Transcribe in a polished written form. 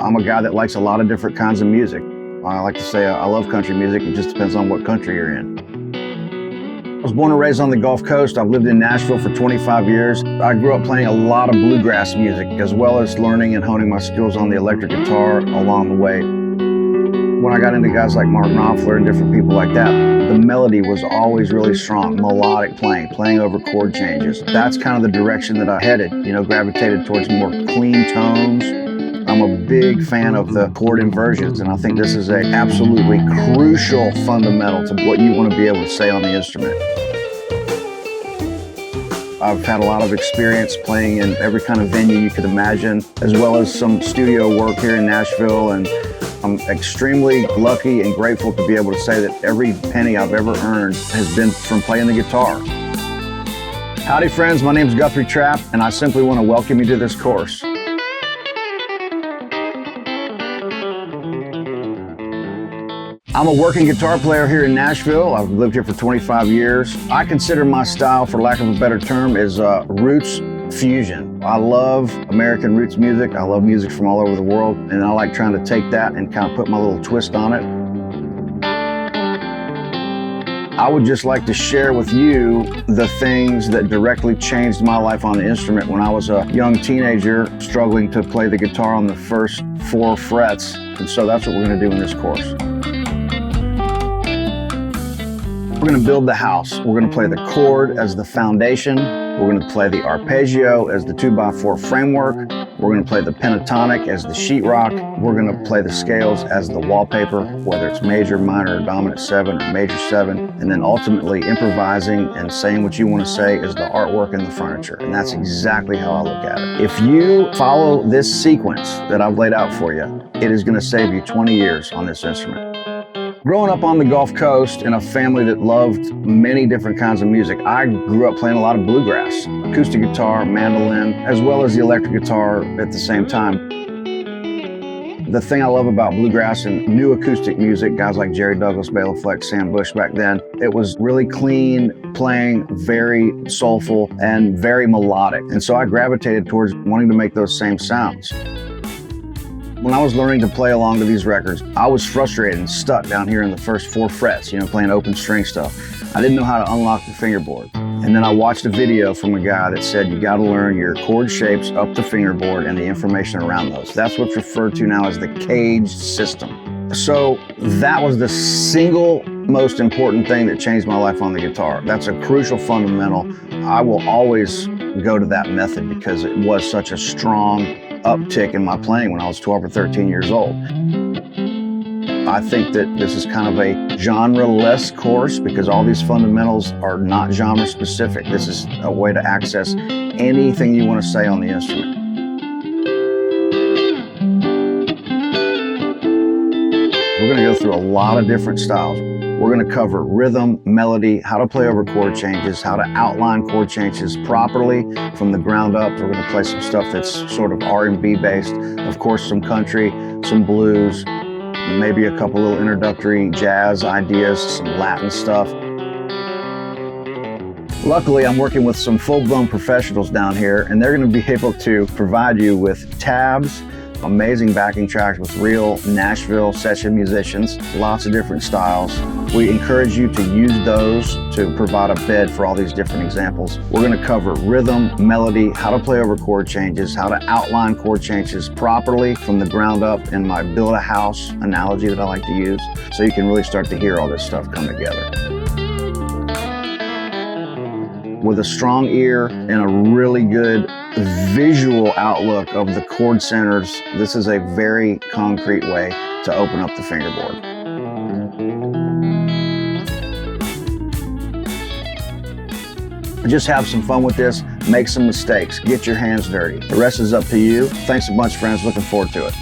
I'm a guy that likes a lot of different kinds of music. I like to say I love country music. It just depends on what country you're in. I was born and raised on the Gulf Coast. I've lived in Nashville for 25 years. I grew up playing a lot of bluegrass music, as well as learning and honing my skills on the electric guitar along the way. When I got into guys like Mark Knopfler and different people like that, the melody was always really strong, melodic playing over chord changes. That's kind of the direction that I headed, gravitated towards more clean tones. I'm a big fan of the chord inversions, and I think this is a absolutely crucial fundamental to what you want to be able to say on the instrument. I've had a lot of experience playing in every kind of venue you could imagine, as well as some studio work here in Nashville, and I'm extremely lucky and grateful to be able to say that every penny I've ever earned has been from playing the guitar. Howdy friends, my name's Guthrie Trapp, and I simply want to welcome you to this course. I'm a working guitar player here in Nashville. I've lived here for 25 years. I consider my style, for lack of a better term, is roots fusion. I love American roots music. I love music from all over the world, and I like trying to take that and kind of put my little twist on it. I would just like to share with you the things that directly changed my life on the instrument when I was a young teenager struggling to play the guitar on the first 4 frets. And so that's what we're going to do in this course. We're going to build the house. We're going to play the chord as the foundation. We're going to play the arpeggio as the 2x4 framework. We're going to play the pentatonic as the sheetrock. We're going to play the scales as the wallpaper, whether it's major, minor, or dominant 7, or major 7. And then ultimately improvising and saying what you want to say is the artwork and the furniture. And that's exactly how I look at it. If you follow this sequence that I've laid out for you, it is going to save you 20 years on this instrument. Growing up on the Gulf Coast in a family that loved many different kinds of music, I grew up playing a lot of bluegrass, acoustic guitar, mandolin, as well as the electric guitar at the same time. The thing I love about bluegrass and new acoustic music, guys like Jerry Douglas, Bela Fleck, Sam Bush back then, it was really clean playing, very soulful, and very melodic. And so I gravitated towards wanting to make those same sounds. When I was learning to play along to these records, I was frustrated and stuck down here in the first 4 frets, playing open string stuff. I didn't know how to unlock the fingerboard. And then I watched a video from a guy that said you got to learn your chord shapes up the fingerboard and the information around those. That's what's referred to now as the caged system. So that was the single most important thing that changed my life on the guitar. That's a crucial fundamental. I will always go to that method because it was such a strong uptick in my playing when I was 12 or 13 years old. I think that this is kind of a genre-less course because all these fundamentals are not genre specific. This is a way to access anything you want to say on the instrument. We're going to go through a lot of different styles. We're going to cover rhythm, melody, how to play over chord changes, how to outline chord changes properly from the ground up. We're going to play some stuff that's sort of R&B based. Of course, some country, some blues, maybe a couple little introductory jazz ideas, some Latin stuff. Luckily, I'm working with some full-blown professionals down here, and they're going to be able to provide you with tabs, amazing backing tracks with real Nashville session musicians, lots of different styles. We encourage you to use those to provide a bed for all these different examples. We're going to cover rhythm, melody, how to play over chord changes, how to outline chord changes properly from the ground up in my build a house analogy that I like to use, so you can really start to hear all this stuff come together. With a strong ear and a really good visual outlook of the chord centers, this is a very concrete way to open up the fingerboard. Just have some fun with this, make some mistakes, get your hands dirty. The rest is up to you. Thanks a bunch, friends. Looking forward to it.